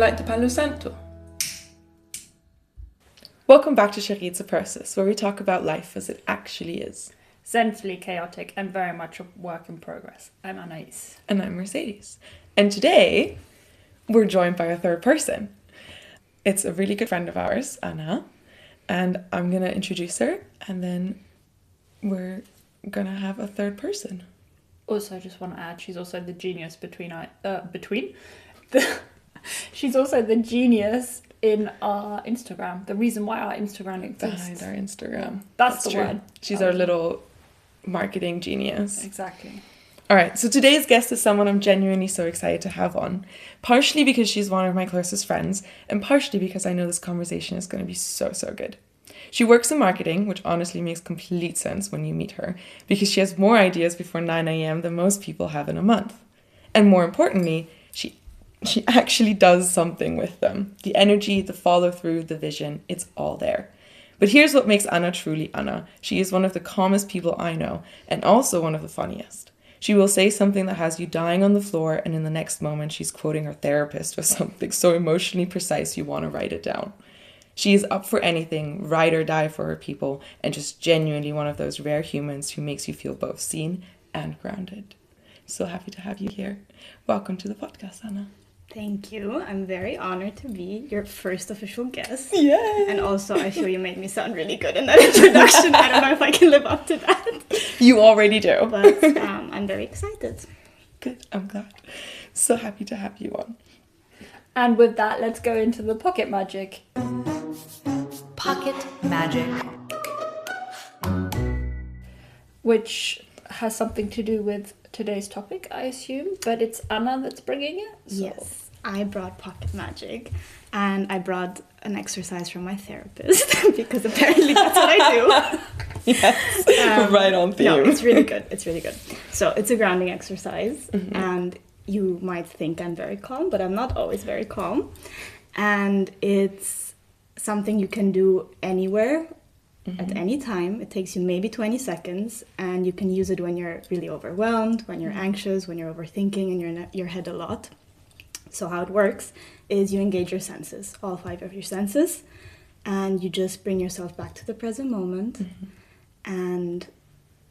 Benvenuti to Palo Santo. Welcome back to Charitza Persis, where we talk about life as it actually is. Zenfully chaotic and very much a work in progress. I'm Anais. And I'm Mercedes. And today, we're joined by a third person. It's a really good friend of ours, Anna. And I'm going to introduce her, and then we're going to have a third person. Also, I just want to add, she's also the genius she's also the genius in our Instagram. The reason why our Instagram exists. Behind our Instagram. That's the true. word. She's our little marketing genius. Exactly. All right, so today's guest is someone I'm genuinely so excited to have on. Partially because she's one of my closest friends, and partially because I know this conversation is going to be so good. She works in marketing, which honestly makes complete sense when you meet her, because she has more ideas before 9 a.m. than most people have in a month. And more importantly, she actually does something with them. The energy, the follow-through, the vision, it's all there. But here's what makes Anna truly Anna. She is one of the calmest people I know, and also one of the funniest. She will say something that has you dying on the floor, and in the next moment she's quoting her therapist with something so emotionally precise you want to write it down. She is up for anything, ride or die for her people, and just genuinely one of those rare humans who makes you feel both seen and grounded. So happy to have you here. Welcome to the podcast, Anna. Thank you. I'm very honored to be your first official guest. Yay! And also, I feel you made me sound really good in that introduction. I don't know if I can live up to that. You already do. But I'm very excited. Good. I'm glad. So happy to have you on. And with that, let's go into the pocket magic. Pocket magic. Which has something to do with today's topic, I assume, but it's Anna that's bringing it. So. Yes, I brought pocket magic, and I brought an exercise from my therapist because apparently that's what I do. Yes, right on theme. No, it's really good. It's really good. So it's a grounding exercise, and you might think I'm very calm, but I'm not always very calm. And it's something you can do anywhere. At any time. It takes you maybe 20 seconds, and you can use it when you're really overwhelmed, when you're anxious, when you're overthinking and you're in your head a lot. So how it works is you engage your senses, all 5 of your senses, and you just bring yourself back to the present moment. And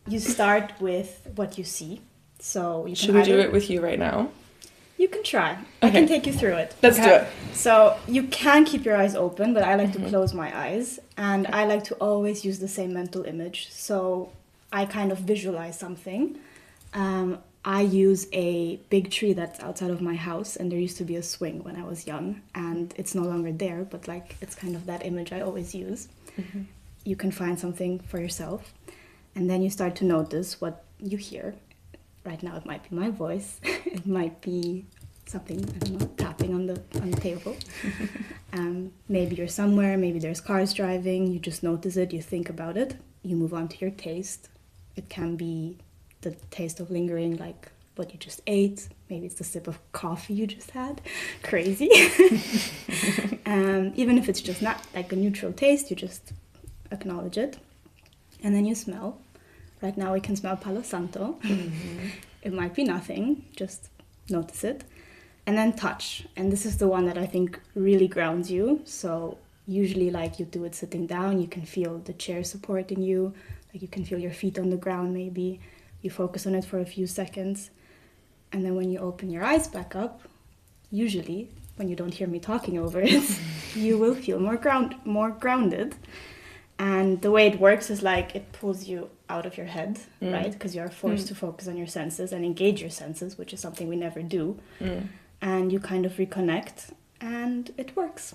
you start with what you see. So you can Should we do it with you right now? You can try. Okay. I can take you through it. Let's do it. So you can keep your eyes open, but I like to close my eyes. And I like to always use the same mental image. So I kind of visualize something. I use a big tree that's outside of my house. And there used to be a swing when I was young. And it's no longer there, but like it's kind of that image I always use. You can find something for yourself. And then you start to notice what you hear. Right now it might be my voice, it might be something, I don't know, tapping on the table. Maybe you're somewhere, maybe there's cars driving, you just notice it, you think about it, you move on to your taste. It can be the taste of lingering, like what you just ate, maybe it's the sip of coffee you just had, crazy. Even if it's just not like a neutral taste, you just acknowledge it. And then you smell. Right now we can smell Palo Santo. It might be nothing, just notice it. And then touch. And this is the one that I think really grounds you. So usually like you do it sitting down, you can feel the chair supporting you, like you can feel your feet on the ground maybe. You focus on it for a few seconds. And then when you open your eyes back up, usually when you don't hear me talking over it, you will feel more grounded. And the way it works is like it pulls you out of your head, right? Because you're forced to focus on your senses and engage your senses, which is something we never do. And you kind of reconnect, and it works.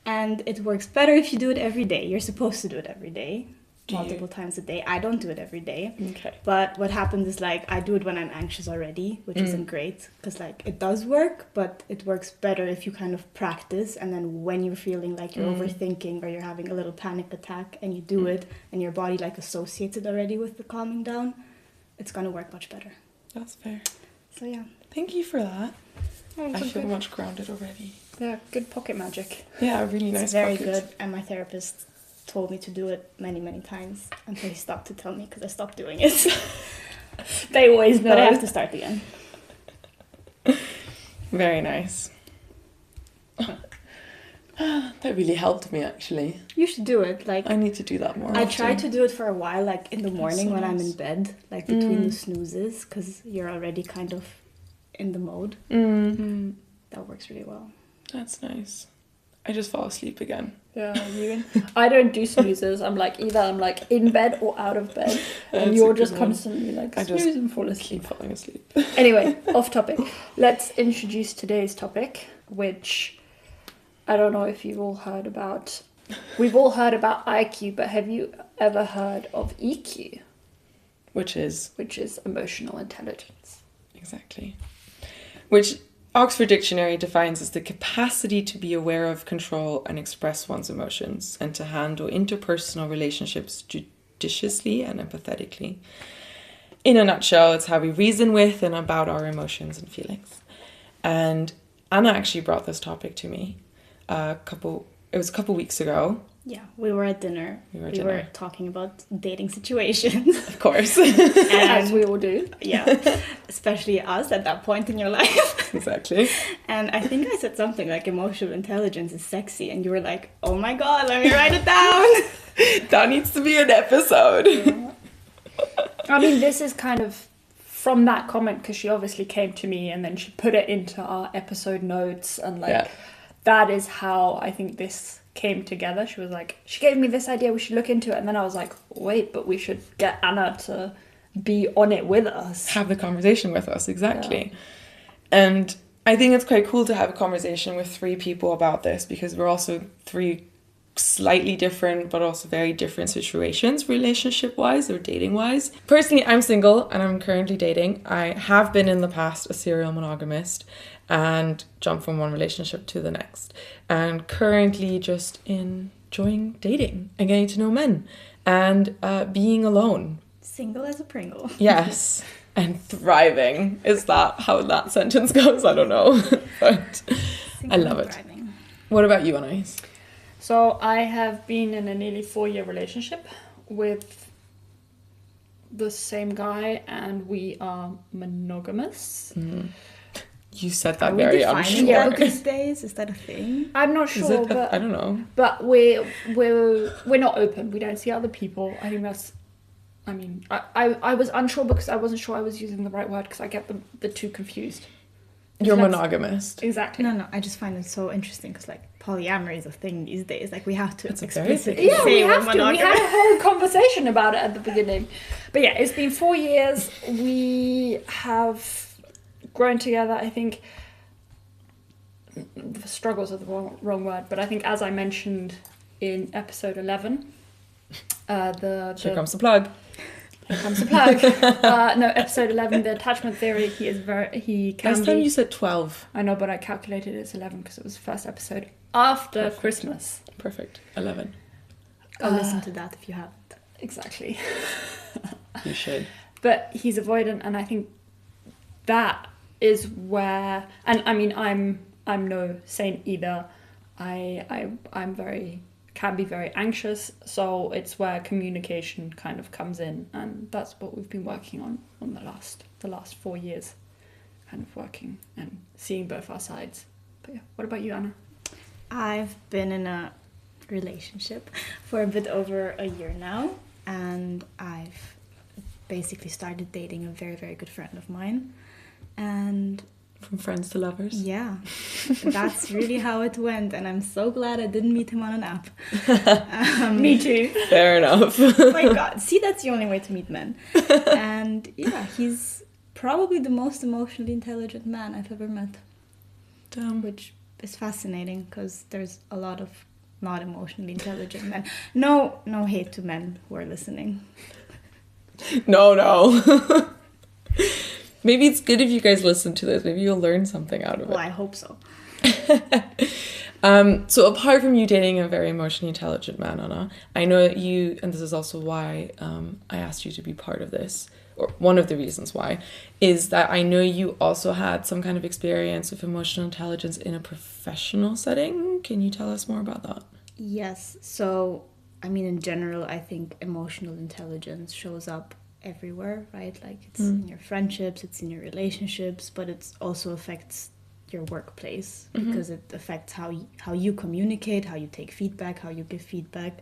And it works better if you do it every day. You're supposed to do it every day. multiple times a day. I don't do it every day. Okay. But what happens is, like, I do it when I'm anxious already, which isn't great, because, like, it does work, but it works better if you kind of practice, and then when you're feeling like you're overthinking or you're having a little panic attack and you do it and your body, like, associates it already with the calming down, it's going to work much better. That's fair. So, yeah. Thank you for that. Oh, I feel much grounded already. Yeah, good pocket magic. Yeah, really nice It's very pocket. good, and my therapist told me to do it many, many times until he stopped to tell me, because I stopped doing it. They always know. But I have to start again. Very nice. That really helped me, actually. You should do it. Like I need to do that more I often. try to do it for a while, like in the morning so when I'm nice. in bed, like between the snoozes, because you're already kind of in the mode. That works really well. That's nice. I just fall asleep again. Yeah, I don't do snoozes. I'm like either I'm like in bed or out of bed, and That's you're a good just one. constantly like I just snooze and fall asleep. Keep falling asleep. Anyway, off topic. Let's introduce today's topic, which I don't know if you've all heard about. We've all heard about IQ, but have you ever heard of EQ, Which is which is emotional intelligence? exactly. Which Oxford Dictionary defines as the capacity to be aware of, control, and express one's emotions, and to handle interpersonal relationships judiciously and empathetically. In a nutshell, it's how we reason with and about our emotions and feelings. And Anna actually brought this topic to me a couple weeks ago. Yeah, we were at dinner. We were at We dinner. were talking about dating situations. Of course. As we all do. Yeah, especially us at that point in your life. Exactly. And I think I said something like emotional intelligence is sexy, and you were like, "Oh my god, let me write it down." That needs to be an episode. I mean, this is kind of from that comment because she obviously came to me and then she put it into our episode notes and like Yeah. that is how I think this came together. She was like, she gave me this idea, we should look into it, and then I was like, wait, but we should get Anna to be on it with us. Have the conversation with us, exactly. And I think it's quite cool to have a conversation with three people about this because we're also three slightly different but also very different situations relationship wise or dating wise. Personally, I'm single and I'm currently dating. I have been in the past a serial monogamist and jumped from one relationship to the next, and currently just enjoying dating and getting to know men and being alone. Single as a Pringle. Yes. And thriving. Is that how that sentence goes? I don't know. But I love it. Thriving. What about you, Anais? So I have been in a nearly 4-year relationship with the same guy and we are monogamous. You said Are that we very defining unsure. that these days? Is that a thing? I'm not Is sure, it? I don't know. but we're not open. We don't see other people. I think that's. I mean, I was unsure because I wasn't sure I was using the right word because I get the two confused. You're That's- monogamist. Exactly. No, I just find it so interesting because like polyamory is a thing these days. Like we have to It's a very explicitly big Yeah, say we we're have to. We monogamous. had a whole conversation about it at the beginning. But yeah, it's been 4 years. We have grown together. I think the struggles are the wrong word, but I think as I mentioned in episode 11, Here comes the plug. Here comes the plug. No, episode 11, the attachment theory. He can Last time be. you said 12. I know, but I calculated it's 11 because it was the first episode after Perfect. Christmas. Perfect. 11. I'll listen to that if you haven't. Exactly. You should. But he's avoidant, and I think that is where. And I mean, I'm no saint either. I'm very can be very anxious, so it's where communication kind of comes in, and that's what we've been working on the last 4 years, kind of working and seeing both our sides. But yeah, what about you, Anna? I've been in a relationship for a bit over a year now, and I've basically started dating a very, very good friend of mine. And From friends to lovers. yeah, that's really how it went, and I'm so glad I didn't meet him on an app. Me too. Fair enough. Oh my god, see, that's the only way to meet men. And yeah, he's probably the most emotionally intelligent man I've ever met, Damn. which is fascinating because there's a lot of not emotionally intelligent men. No hate to men who are listening. No. Maybe it's good if you guys listen to this. Maybe you'll learn something out of Well, it. I hope so. So apart from you dating a very emotionally intelligent man, Anna, I know that you, and this is also why I asked you to be part of this, or one of the reasons why, is that I know you also had some kind of experience with emotional intelligence in a professional setting. Can you tell us more about that? Yes, so I mean, in general, I think emotional intelligence shows up everywhere, right? Like it's in your friendships, it's in your relationships, but it also affects your workplace, because it affects how you communicate, how you take feedback, how you give feedback,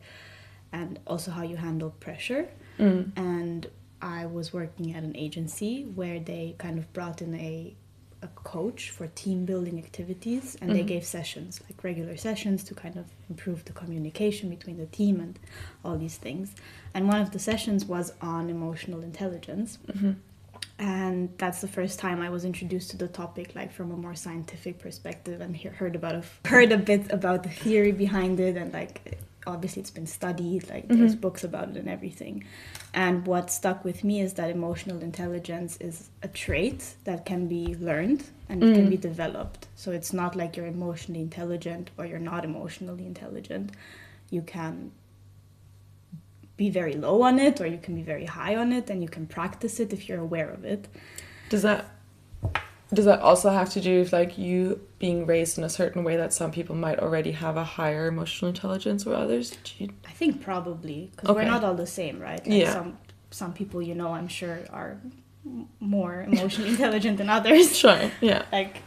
and also how you handle pressure. And I was working at an agency where they kind of brought in a coach for team building activities, and they gave sessions, like regular sessions, to kind of improve the communication between the team and all these things. And one of the sessions was on emotional intelligence. And that's the first time I was introduced to the topic, like from a more scientific perspective, and heard a bit about the theory behind it, and like obviously it's been studied, like there's books about it and everything. And what stuck with me is that emotional intelligence is a trait that can be learned and it can be developed. So it's not like you're emotionally intelligent or you're not emotionally intelligent. You can be very low on it, or you can be very high on it, and you can practice it if you're aware of it. Does that also have to do with like you being raised in a certain way that some people might already have a higher emotional intelligence or others? I think probably, because we're not all the same, right? Like some people, you know, I'm sure are more emotionally intelligent than others. Sure, yeah. Like,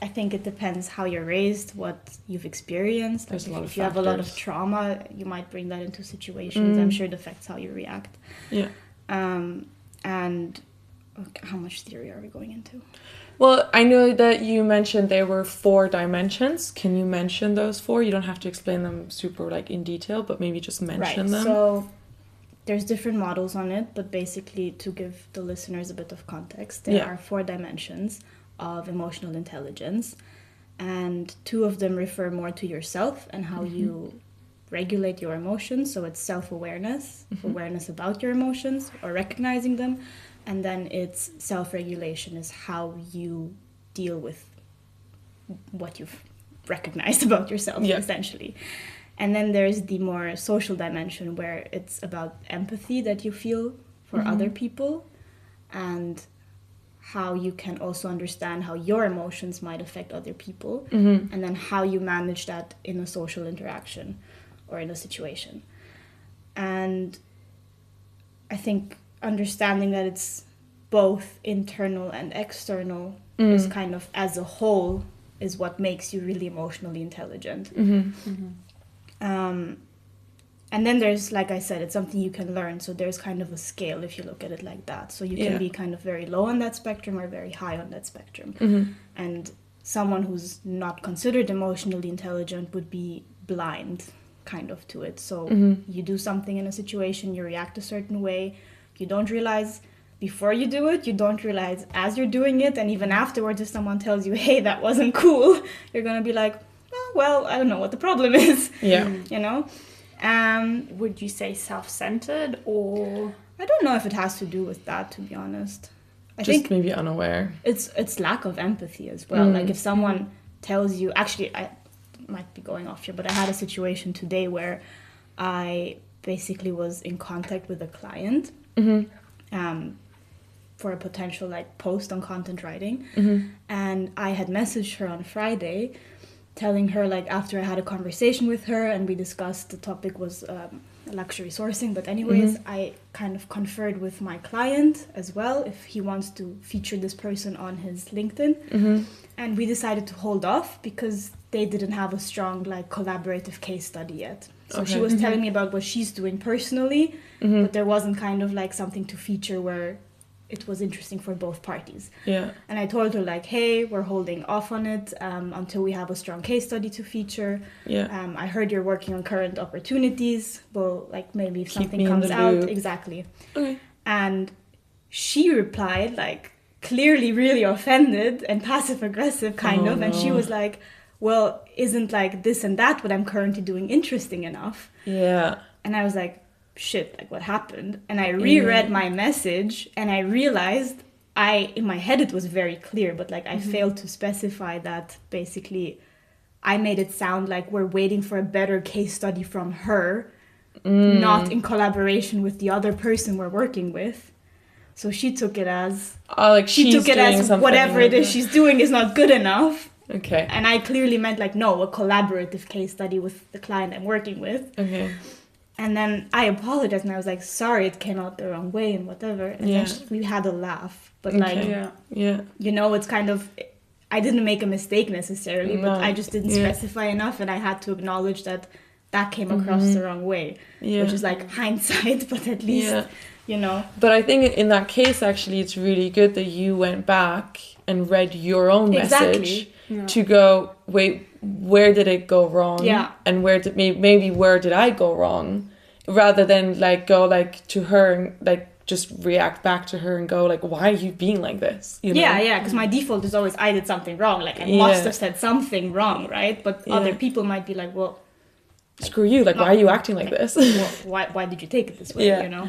I think it depends how you're raised, what you've experienced. Like, if you have a lot of trauma, you might bring that into situations. I'm sure it affects how you react. Yeah. And how much theory are we going into? Well, I know that you mentioned there were 4 dimensions. Can you mention those 4? You don't have to explain them super like in detail, but maybe just mention them. So there's different models on it, but basically to give the listeners a bit of context, there are 4 dimensions of emotional intelligence, and 2 of them refer more to yourself and how you regulate your emotions. So it's self-awareness, awareness about your emotions or recognizing them. And then it's self-regulation, is how you deal with what you've recognized about yourself, essentially. And then there's the more social dimension, where it's about empathy that you feel for other people, and how you can also understand how your emotions might affect other people, and then how you manage that in a social interaction or in a situation. And I think understanding that it's both internal and external is kind of, as a whole, is what makes you really emotionally intelligent. And then there's, like I said, it's something you can learn. So there's kind of a scale if you look at it like that. So you can be kind of very low on that spectrum or very high on that spectrum. And someone who's not considered emotionally intelligent would be blind kind of to it. So you do something in a situation, you react a certain way, you don't realize before you do it, you don't realize as you're doing it, and even afterwards if someone tells you, hey, that wasn't cool, you're gonna be like, oh, well, I don't know what the problem is. You know? Would you say self-centered, or? I don't know if it has to do with that, to be honest. I think maybe unaware. It's lack of empathy as well. Like if someone tells you, actually, I might be going off here, but I had a situation today where I basically was in contact with a client for a potential like post on content writing, and I had messaged her on Friday telling her, like, after I had a conversation with her and we discussed, the topic was luxury sourcing, but anyways, I kind of conferred with my client as well if he wants to feature this person on his LinkedIn, and we decided to hold off because they didn't have a strong like collaborative case study yet. So she was telling me about what she's doing personally, but there wasn't kind of like something to feature where it was interesting for both parties. And I told her, like, hey, we're holding off on it until we have a strong case study to feature. I heard you're working on current opportunities. Well, like, maybe if something comes out. Exactly. And she replied, like, clearly really offended and passive aggressive kind of. And she was like, well, isn't like this and that what I'm currently doing interesting enough? And I was like, shit, like, what happened? And I reread my message and I realized in my head it was very clear, but like I failed to specify that basically I made it sound like we're waiting for a better case study from her, not in collaboration with the other person we're working with. So she took it as whatever it is she's doing is not good enough. And I clearly meant like, no, a collaborative case study with the client I'm working with. And then I apologized and I was like, sorry, it came out the wrong way and whatever. And then we had a laugh. But like, you know, it's kind of, I didn't make a mistake necessarily, but No. I just didn't Yeah. specify enough, and I had to acknowledge that came across the wrong way, Yeah. which is like hindsight, but at least, Yeah. you know. But I think in that case, actually, it's really good that you went back and read your own Exactly. message Yeah. to go, wait, where did it go wrong? Yeah. And where did maybe where did I go wrong? Rather than like go like to her and like just react back to her and go like, why are you being like this? You know? Yeah, because my default is always I did something wrong. Like I Yeah. must have said something wrong, right? But Yeah. other people might be like, well, Screw you! Like, No. why are you acting like this? why did you take it this way? Yeah. You know.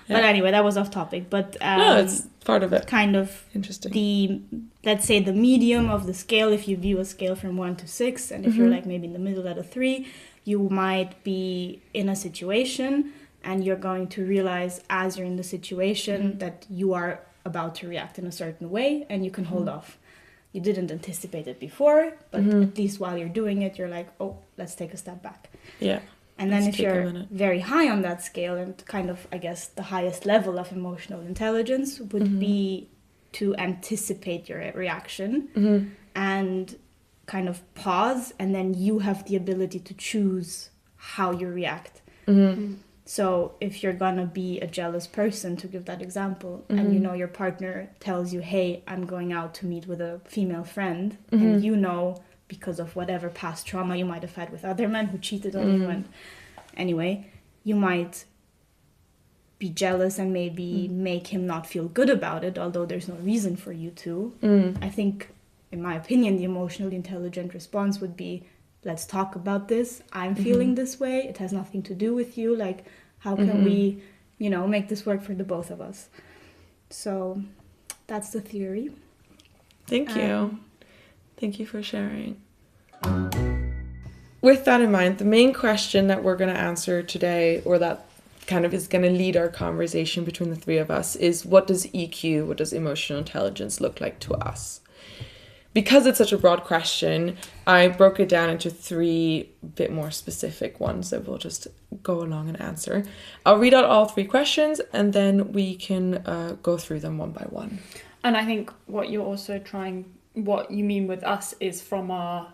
Yeah. But anyway, that was off topic. But No, it's part of it. kind of Interesting. let's say the medium of the scale. If you view a scale from 1 to 6, and if you're like maybe in the middle at a 3, you might be in a situation, and you're going to realize as you're in the situation that you are about to react in a certain way, and you can hold off. You didn't anticipate it before, but at least while you're doing it, you're like, oh, let's take a step back. Yeah. And then Let's if take a you're minute. very high on that scale, and kind of, I guess, the highest level of emotional intelligence would be to anticipate your reaction and kind of pause, and then you have the ability to choose how you react. So if you're gonna be a jealous person, to give that example, and you know your partner tells you, hey, I'm going out to meet with a female friend, and you know, because of whatever past trauma you might have had with other men who cheated on you, and anyway, you might be jealous and maybe make him not feel good about it, although there's no reason for you to. I think, in my opinion, the emotionally intelligent response would be, let's talk about this. I'm feeling this way. It has nothing to do with you. Like, how can we, you know, make this work for the both of us? So that's the theory. Thank you. Thank you for sharing. With that in mind, the main question that we're going to answer today, or that kind of is going to lead our conversation between the three of us, is what does EQ, what does emotional intelligence look like to us? Because it's such a broad question, I broke it down into 3 bit more specific ones that we'll just go along and answer. I'll read out all 3 questions, and then we can go through them one by one. And I think what you mean with us is from our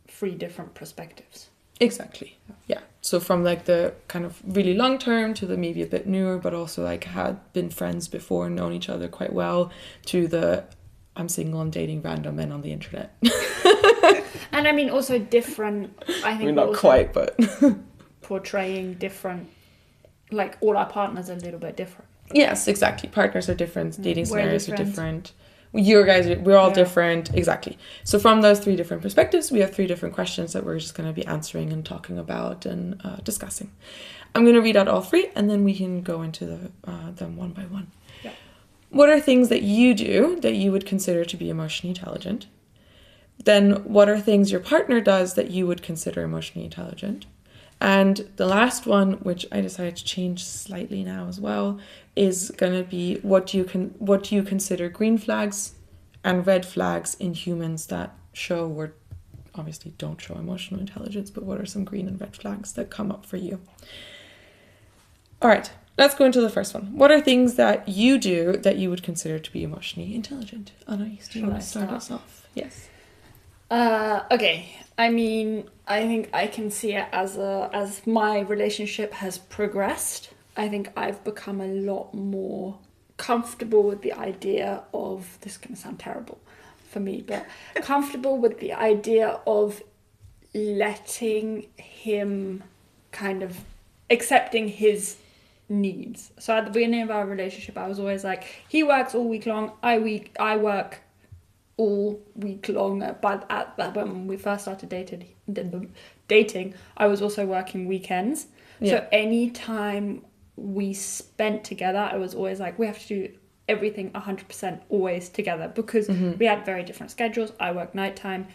3 different perspectives. Exactly. Yeah. So from like the kind of really long term to the maybe a bit newer, but also like had been friends before and known each other quite well, to the I'm single and dating random men on the internet. And I mean also different, I think I mean, we're not also quite, but portraying different, like all our partners are a little bit different. yes, exactly. Partners are different. Dating We're scenarios are different. different. We're all Yeah. different. Exactly. So from those 3 different perspectives, we have 3 different questions that we're just going to be answering and talking about and discussing. I'm going to read out all 3, and then we can go into them one by one. Yeah. What are things that you do that you would consider to be emotionally intelligent? Then what are things your partner does that you would consider emotionally intelligent? And the last one, which I decided to change slightly now as well, is going to be what do you consider green flags and red flags in humans that show or obviously don't show emotional intelligence, but what are some green and red flags that come up for you? All right, let's go into the first one. What are things that you do that you would consider to be emotionally intelligent? Anais, do you Shall want I to start start? us off? Yes. Okay. I mean, I think I can see it as my relationship has progressed. I think I've become a lot more comfortable with the idea of, this is going to sound terrible for me, but comfortable with the idea of letting him kind of accepting his needs. So at the beginning of our relationship, I was always like, he works all week long, I work all week long. But when we first started dating, I was also working weekends. Yeah. So any time we spent together, I was always like, we have to do everything 100% always together, because we had very different schedules. I worked nighttime,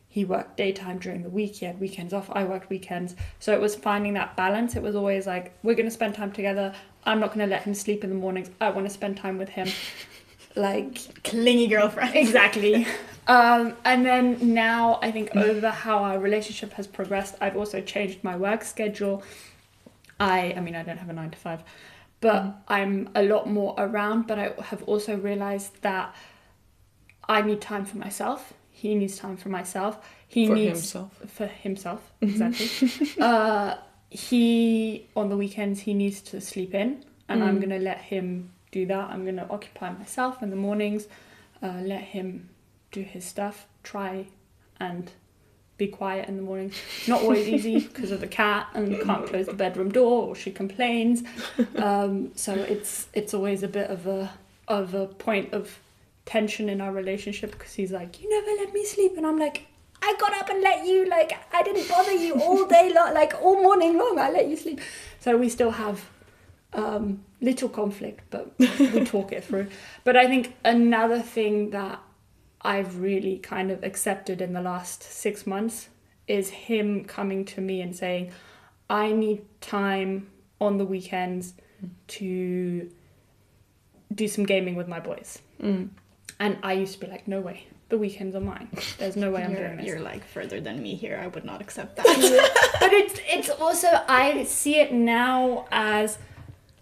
he worked daytime during the week, he had weekends off, I worked weekends. So it was finding that balance. It was always like, we're going to spend time together, I'm not going to let him sleep in the mornings, I want to spend time with him. Like, Clingy girlfriend. exactly. And then now I think over how our relationship has progressed, I've also changed my work schedule. I mean, I don't have a 9 to 5, but I'm a lot more around, but I have also realized that I need time for myself. he needs time for myself. He For needs himself. for himself, exactly. He on the weekends he needs to sleep in, and I'm gonna let him do that. I'm gonna occupy myself in the mornings, let him do his stuff, try and be quiet in the mornings. Not always easy because of the cat and can't close the bedroom door or she complains. So it's always a bit of a point of tension in our relationship because he's like, you never let me sleep, and I'm like, I got up and let you, like, I didn't bother you all day long, like all morning long, I let you sleep. So we still have little conflict, but we talk it through. But I think another thing that I've really kind of accepted in the last 6 months is him coming to me and saying, I need time on the weekends to do some gaming with my boys. And I used to be like, no way, the weekends are mine. There's no way I'm doing this. You're like further than me here. I would not accept that. But it's also, I see it now as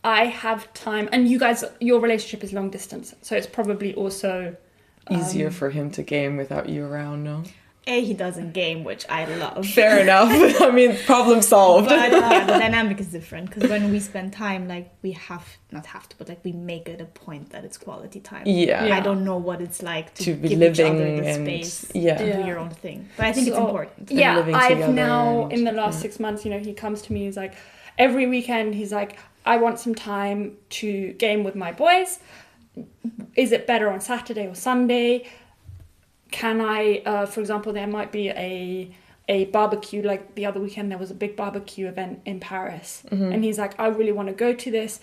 I have time, and you guys, your relationship is long distance, so it's probably also Easier for him to game without you around, no? He doesn't game, which I love. Fair enough. I mean, problem solved. But yeah, the dynamic is different because when we spend time, like we we make it a point that it's quality time. Yeah. I don't know what it's like to be give living each other the and space to yeah. do your own thing. But I think it's important. And Yeah, living I've together now, and- in the last 6 months, you know, he comes to me, he's like, every weekend, he's like, I want some time to game with my boys. Is it better on Saturday or Sunday? Can I, for example, there might be a barbecue, like the other weekend there was a big barbecue event in Paris. And he's like, I really want to go to this.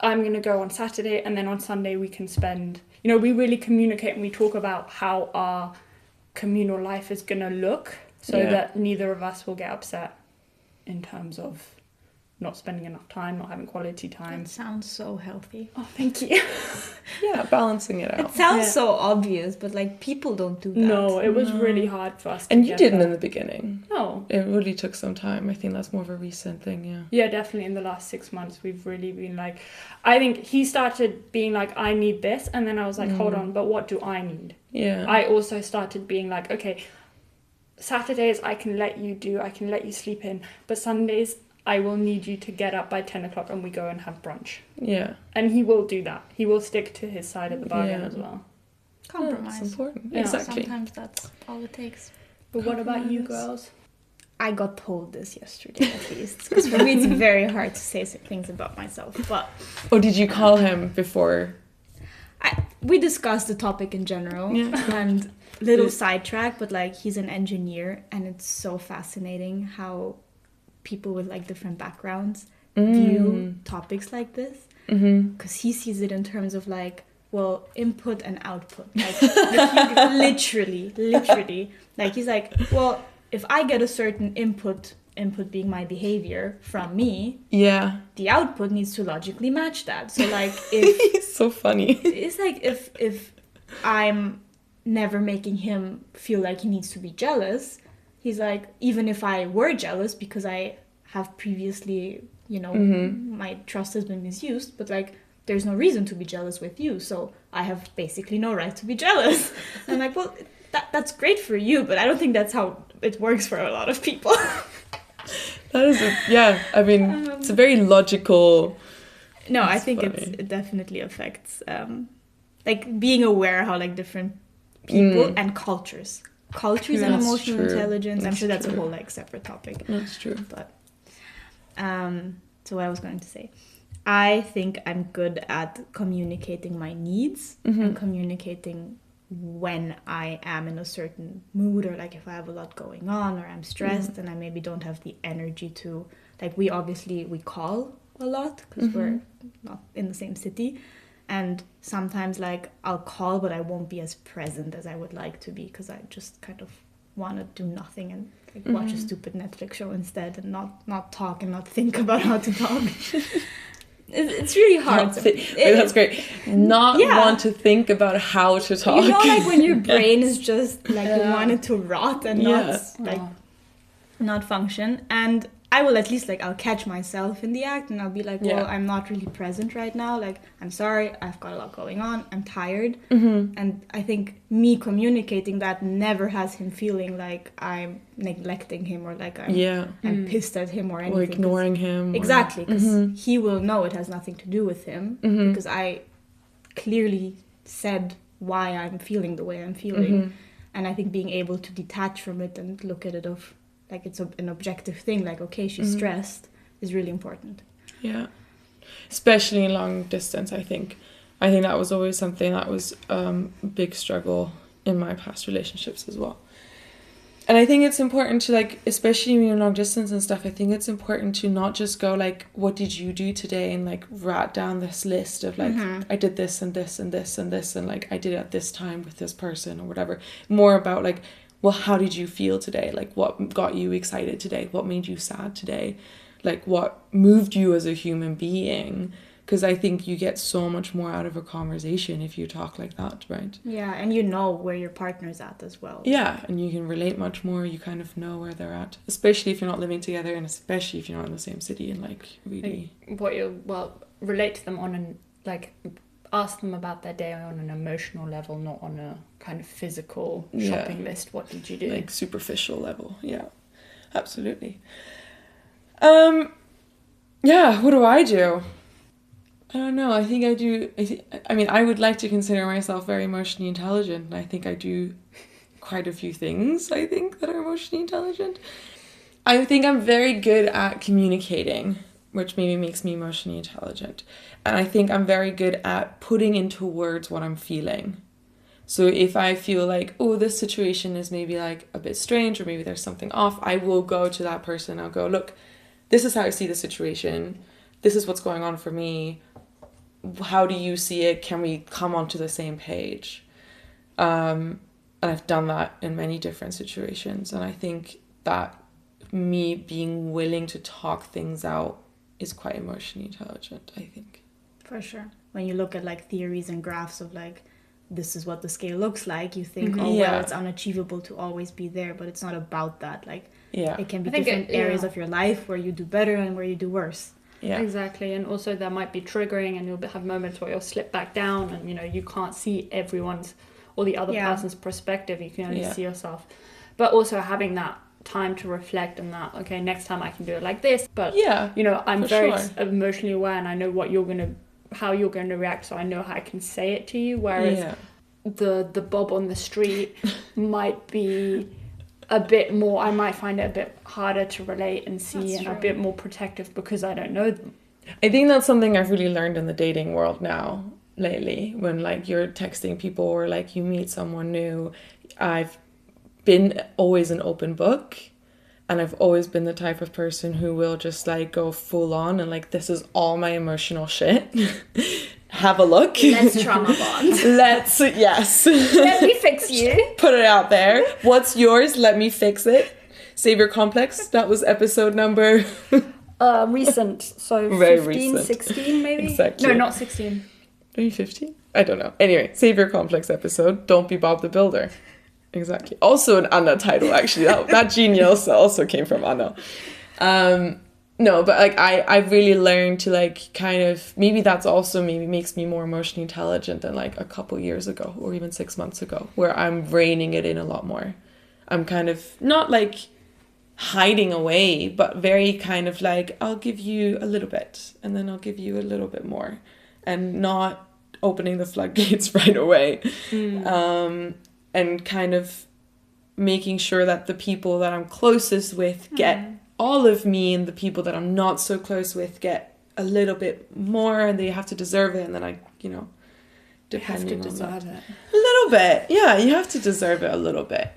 I'm going to go on Saturday, and then on Sunday we can spend, you know, we really communicate and we talk about how our communal life is going to look so Yeah. that neither of us will get upset in terms of not spending enough time, not having quality time. It sounds so healthy. Oh, thank you. Yeah, balancing it It out. sounds Yeah. so obvious, but like people don't do that. No, it was really hard for us to And you get didn't that. in the beginning. No. It really took some time. I think that's more of a recent thing, yeah. Yeah, definitely in the last 6 months, we've really been like, I think he started being like, I need this. And then I was like, hold on, but what do I need? Yeah. I also started being like, okay, Saturdays I can let you sleep in, but Sundays I will need you to get up by 10 o'clock and we go and have brunch. Yeah. And he will do that. He will stick to his side of the bargain Yeah. as well. Compromise. That's important. Yeah. Exactly. Sometimes that's all it takes. But what about you Compromise. girls? I got told this yesterday at least. Because for me it's very hard to say some things about myself. But Oh, did you call him before? we discussed the topic in general. Yeah. And little sidetrack, but like he's an engineer and it's so fascinating how people with like different backgrounds view topics like this. Because he sees it in terms of like, well, input and output. Like literally. Like he's like, well, if I get a certain input being my behavior from me, Yeah. the output needs to logically match that. So like if He's so funny. it's like if I'm never making him feel like he needs to be jealous, he's like, even if I were jealous because I have previously, you know, my trust has been misused, but like there's no reason to be jealous with you, so I have basically no right to be jealous. And I'm like, well, that's great for you, but I don't think that's how it works for a lot of people. That is, I mean, it's a very logical. No, I That's think funny. it definitely affects, like being aware how like different people and cultures and That's emotional true. intelligence. I'm That's sure that's a true. whole like separate topic. That's true. But so what I was going to say, I think I'm good at communicating my needs and communicating when I am in a certain mood, or like if I have a lot going on or I'm stressed and I maybe don't have the energy to, like we call a lot because we're not in the same city, and sometimes like I'll call but I won't be as present as I would like to be because I just kind of want to do nothing and like watch a stupid Netflix show instead and not talk and not think about how to talk. It's really hard. That's great. Not Yeah. want to think about how to talk. You know, like when your brain is just like you want it to rot and Yeah. not function. And I will at least, like, I'll catch myself in the act and I'll be like, well, Yeah. I'm not really present right now. Like, I'm sorry, I've got a lot going on. I'm tired. Mm-hmm. And I think me communicating that never has him feeling like I'm neglecting him or like I'm pissed at him or anything. Or ignoring him. Exactly, because he will know it has nothing to do with him because I clearly said why I'm feeling the way I'm feeling. And I think being able to detach from it and look at it of like it's an objective thing, like, okay, she's stressed, is really important. Yeah. Especially in long distance, I think. I think that was always something that was a big struggle in my past relationships as well. And I think it's important to, like, especially in long distance and stuff, I think it's important to not just go, like, what did you do today? And, like, write down this list of, like, I did this and this and this and this and, like, I did it at this time with this person or whatever. More about, like, well, how did you feel today? Like, what got you excited today? What made you sad today? Like, what moved you as a human being? Because I think you get so much more out of a conversation if you talk like that, right? Yeah, and you know where your partner's at as well. Yeah, and you can relate much more. You kind of know where they're at, especially if you're not living together, and especially if you're not in the same city. And like really, relate to them on an like ask them about their day on an emotional level, not on a kind of physical shopping list. What did you do? Like superficial level. Yeah, absolutely. Yeah. What do? I don't know. I think I do. I mean, I would like to consider myself very emotionally intelligent, and I think I do quite a few things, I think, that are emotionally intelligent. I think I'm very good at communicating, which maybe makes me emotionally intelligent. And I think I'm very good at putting into words what I'm feeling. So if I feel like, oh, this situation is maybe like a bit strange or maybe there's something off, I will go to that person. I'll go, look, this is how I see the situation. This is what's going on for me. How do you see it? Can we come onto the same page? And I've done that in many different situations. And I think that me being willing to talk things out is quite emotionally intelligent, I think. For sure. When you look at like theories and graphs of like, this is what the scale looks like, you think, well, it's unachievable to always be there, but it's not about that. Like, it can be different areas of your life where you do better and where you do worse. Yeah, exactly. And also there might be triggering and you'll have moments where you'll slip back down and, you know, you can't see everyone's or the other person's perspective. You can only see yourself. But also having that time to reflect on that, okay, next time I can do it like this. But, you know, I'm very emotionally aware and I know how you're going to react, so I know how I can say it to you. Whereas the Bob on the street might be a bit more, I might find it a bit harder to relate and see a bit more protective because I don't know them. I think that's something I've really learned in the dating world now lately, when like you're texting people or like you meet someone new. I've been always an open book and I've always been the type of person who will just like go full on and like, this is all my emotional shit. Have a look. Let's trauma bond. Yes. Let me fix you. Put it out there. What's yours? Let me fix it. Savior Complex. That was episode number... recent. So very 15, recent. 16 maybe? Exactly. No, not 16. Maybe 15? I don't know. Anyway, Savior Complex episode. Don't be Bob the Builder. Exactly. Also an Anna title, actually. That genius also came from Anna. No, but like I've really learned to like kind of, maybe that's also maybe makes me more emotionally intelligent than like a couple years ago or even 6 months ago, where I'm reining it in a lot more. I'm kind of not like hiding away, but very kind of like, I'll give you a little bit and then I'll give you a little bit more and not opening the floodgates right away. And kind of making sure that the people that I'm closest with get all of me and the people that I'm not so close with get a little bit more and they have to deserve it. And then I, you know, depending on that. A little bit. Yeah, you have to deserve it a little bit.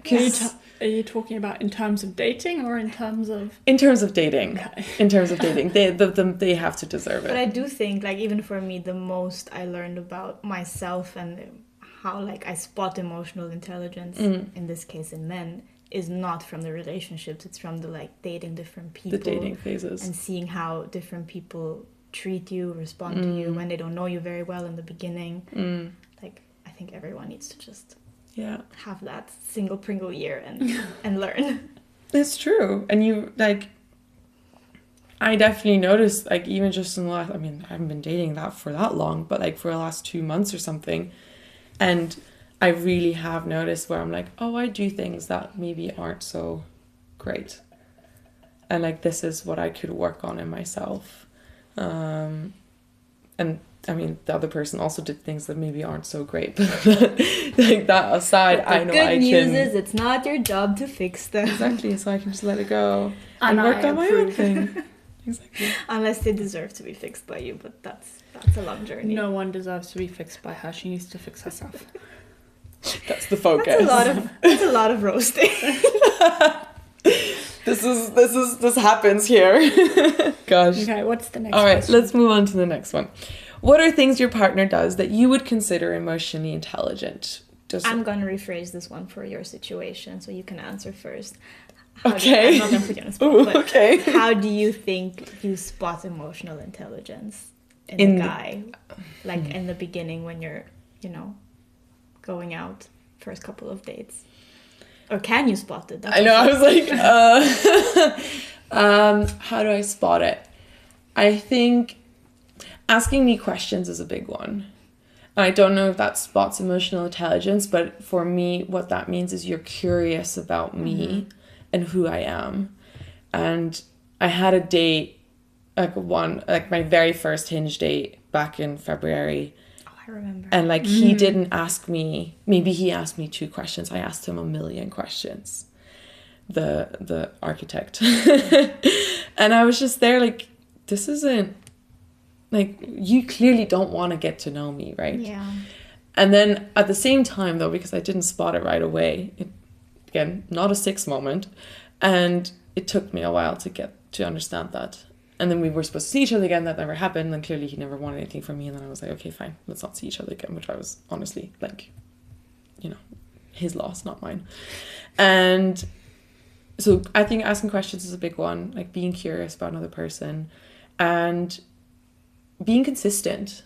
Are you talking about in terms of dating or in terms of... In terms of dating. Okay. In terms of dating. They have to deserve it. But I do think, like, even for me, the most I learned about myself and how, like, I spot emotional intelligence, in this case in men, is not from the relationships. It's from the, like, dating different people. The dating phases. And seeing how different people treat you, respond to you when they don't know you very well in the beginning. Like, I think everyone needs to just... have that single Pringle year and learn. It's true. And you like I definitely noticed, like, even just in the last, I mean, I haven't been dating that for that long, but like for the last 2 months or something. And I really have noticed where I'm like, oh, I do things that maybe aren't so great. And like, this is what I could work on in myself. And I mean, the other person also did things that maybe aren't so great. But like that aside, I know I can... The good news is it's not your job to fix them. Exactly, so I can just let it go And and work I on my own approve. thing. Exactly. Unless they deserve to be fixed by you, but that's a long journey. No one deserves to be fixed by her. She needs to fix herself. That's the focus. That's a lot of roasting. This happens here. Gosh. Okay, what's the next All right, question? let's move on to the next one. What are things your partner does that you would consider emotionally intelligent? I'm gonna rephrase this one for your situation, so you can answer first. Okay. I'm not gonna put you on the spot, Ooh, but okay. how do you think you spot emotional intelligence in In a the- guy? Like in the beginning when you're, going out first couple of dates. Or can you spot it? That's I know, I was like, how do I spot it? I think asking me questions is a big one. And I don't know if that spots emotional intelligence, but for me, what that means is you're curious about me and who I am. And I had a date, like my very first Hinge date back in February. Oh, I remember. And like he didn't ask me, maybe he asked me 2 questions. I asked him a million questions. The architect. And I was just there like, this isn't, like, you clearly don't want to get to know me, right? Yeah. And then at the same time though, because I didn't spot it right away, again, not a 6 moment. And it took me a while to get to understand that. And then we were supposed to see each other again. That never happened. And clearly he never wanted anything from me. And then I was like, okay, fine, let's not see each other again. Which I was honestly like, his loss, not mine. And so I think asking questions is a big one. Like being curious about another person and being consistent.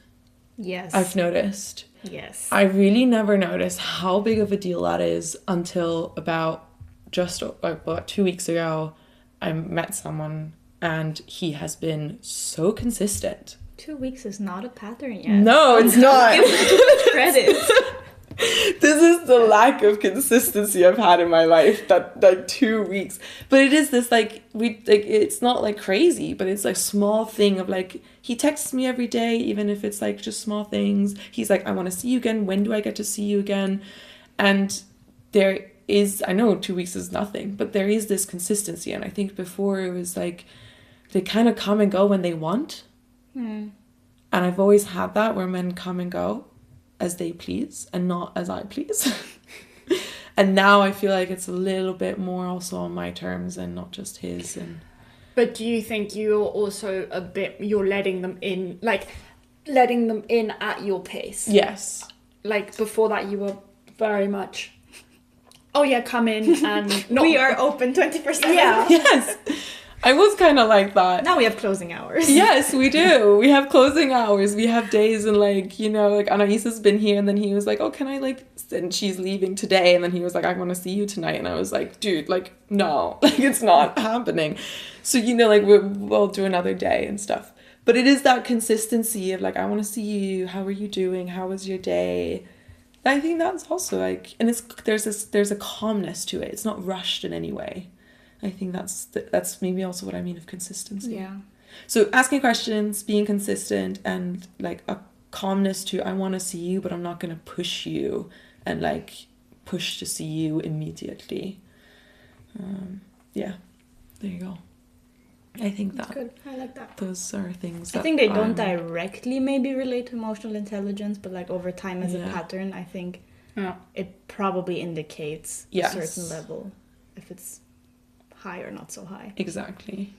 Yes. I've noticed. Yes. I really never noticed how big of a deal that is until about 2 weeks ago. I met someone and he has been so consistent. 2 weeks is not a pattern yet. No, it's not. Give him too much credit. This is the lack of consistency I've had in my life, that like 2 weeks. But it is this it's not like crazy, but it's like small thing of like, he texts me every day, even if it's like just small things. He's like, I want to see you again. When do I get to see you again? And there is, I know 2 weeks is nothing, but there is this consistency. And I think before it was like, they kind of come and go when they want. And I've always had that where men come and go as they please and not as I please. And now I feel like it's a little bit more also on my terms and not just his. And But do you think you're also you're letting them in at your pace? yes. Like before that you were very much, oh yeah, come in and not... We are open 24/7. Yeah. Yes. I was kind of like that. Now we have closing hours. Yes, we do. We have closing hours. We have days and like Anaisa's been here and then he was like, oh, can I and she's leaving today. And then he was like, I want to see you tonight. And I was like, dude, like, no, like it's not happening. So, we'll do another day and stuff. But it is that consistency of like, I want to see you. How are you doing? How was your day? I think that's also like, and there's a calmness to it. It's not rushed in any way. I think that's maybe also what I mean of consistency. Yeah. So asking questions, being consistent, and like a calmness to, I want to see you, but I'm not going to push you and like push to see you immediately. Yeah, there you go. I think That's that good. I like that. those are things that I think they don't directly maybe relate to emotional intelligence, but like over time as a Yeah. pattern, I think Yeah. it probably indicates Yes. a certain level, if it's high or not so high. Exactly.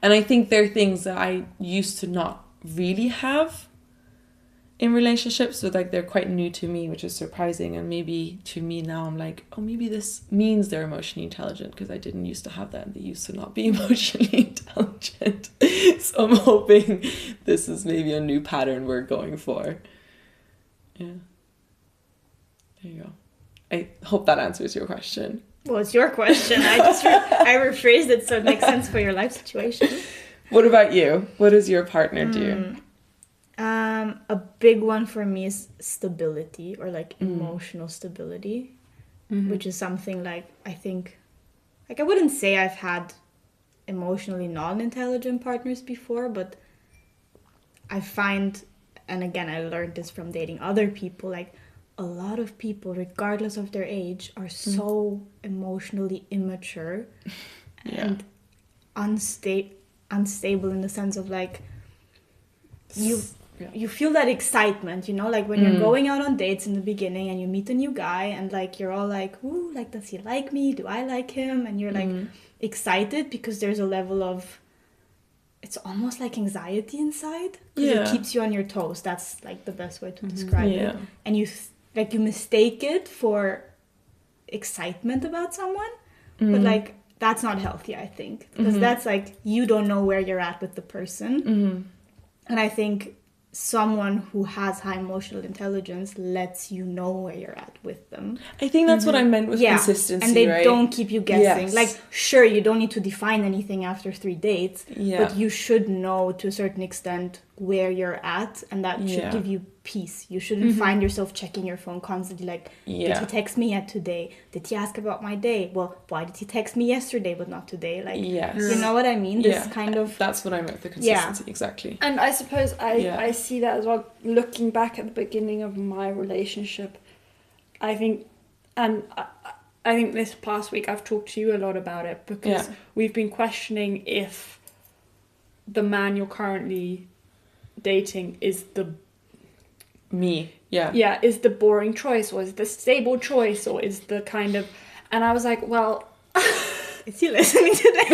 And I think there are things that I used to not really have in relationships, so like they're quite new to me, which is surprising. And maybe to me now I'm like, oh, maybe this means they're emotionally intelligent, because I didn't used to have that and they used to not be emotionally intelligent. So I'm hoping this is maybe a new pattern we're going for. Yeah, there you go. I hope that answers your question. Well, it's your question. I rephrased it so it makes sense for your life situation. What about you? What does your partner do? A big one for me is stability, or like emotional stability, which is something like, I think, like, I wouldn't say I've had emotionally non-intelligent partners before, but I find, and again, I learned this from dating other people, like, a lot of people, regardless of their age, are so emotionally immature and unstable in the sense of, like, you feel that excitement, you know, like when you're going out on dates in the beginning and you meet a new guy and like you're all like, ooh, like, does he like me? Do I like him? And you're like excited because there's a level of, it's almost like anxiety inside, because it keeps you on your toes. That's like the best way to describe it. And you mistake it for excitement about someone, but like that's not healthy, I think, because that's like, you don't know where you're at with the person. And I think someone who has high emotional intelligence lets you know where you're at with them. I think that's what I meant with consistency, and they right? don't keep you guessing. Like, sure, you don't need to define anything after 3 dates, but you should know to a certain extent where you're at, and that should give you peace. You shouldn't find yourself checking your phone constantly, like, did he text me yet today? Did he ask about my day? Well, why did he text me yesterday but not today? Like, you know what I mean? This kind of... That's what I meant with the consistency, exactly. And I suppose I see that as well, looking back at the beginning of my relationship. I think, and I think this past week I've talked to you a lot about it, because we've been questioning if the man you're currently dating is the is the boring choice, or is the stable choice, or is the kind of... And I was like, well, is he listening to this?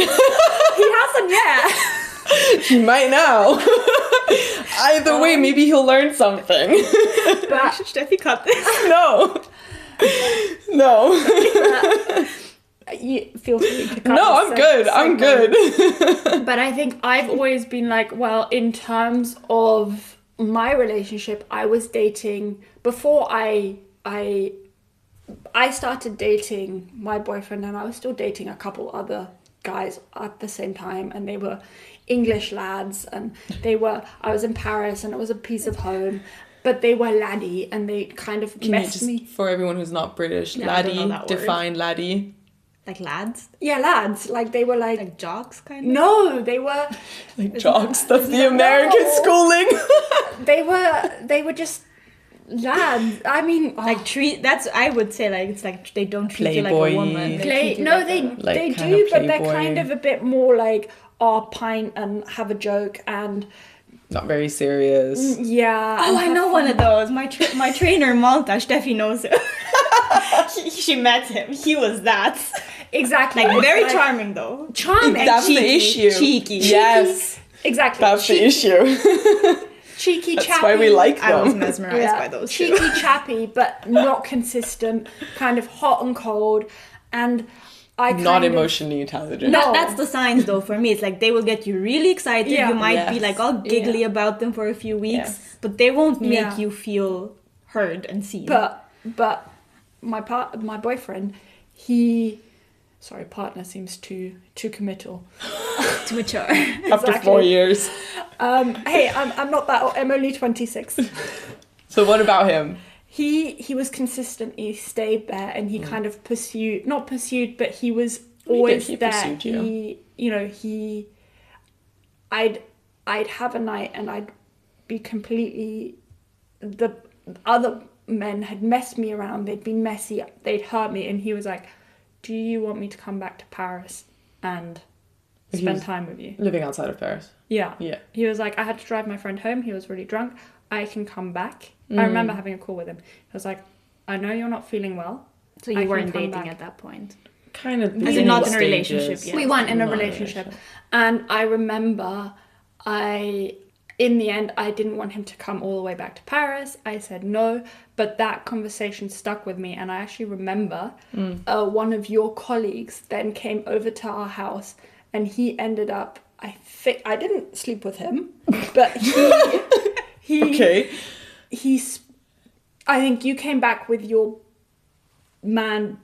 He hasn't yet. He might now. Either way, maybe he'll learn something. But should Steffi cut this? No. You feel free to cut No, I'm good. I'm good. But I think I've always been like, well, in terms of my relationship, I was dating before I started dating my boyfriend, and I was still dating a couple other guys at the same time, and they were English lads, and I was in Paris, and it was a piece of home, but they were laddie, and they kind of messed me. For everyone who's not British, laddie, define laddie. Like lads? Yeah, lads. Like, they were like jocks, kind of? No, they were... Like jocks, that's the American schooling. They were just lads. I mean... Like, that's, I would say, like, it's like they don't treat you like a woman. They do, but they're kind of a bit more like, pint and have a joke and... Not very serious. Yeah. Oh, I know one of those. My trainer in Malta, Steffi knows him. She met him. He was that. Exactly. Like, very charming, though. Charming. That's the issue. Cheeky. Yes. Exactly. That's the issue. Cheeky, That's chappy. why we like them. I was mesmerised by those two. Cheeky, chappy, but not consistent. Kind of hot and cold. And I not emotionally intelligent. No. That's the signs, though, for me. It's like they will get you really excited. Yeah. You might be like all giggly about them for a few weeks, but they won't make you feel heard and seen. But my boyfriend, partner seems too committal. Too mature. After 4 years. Hey, I'm not that old. I'm only 26. So what about him? He was consistent. He stayed there, and he kind of not pursued, but he was always there. Pursued you. I'd have a night, and I'd be completely... The other men had messed me around. They'd been messy. They'd hurt me, and he was like, do you want me to come back to Paris and spend time with you? Living outside of Paris. Yeah. He was like, I had to drive my friend home. He was really drunk. I can come back. I remember having a call with him. He was like, I know you're not feeling well. So you weren't dating at that point? Kind of. As in not in a relationship yet. We weren't in a relationship. And I remember in the end, I didn't want him to come all the way back to Paris. I said no, but that conversation stuck with me. And I actually remember one of your colleagues then came over to our house, and he ended up, I didn't sleep with him, but he okay. I think you came back with your man,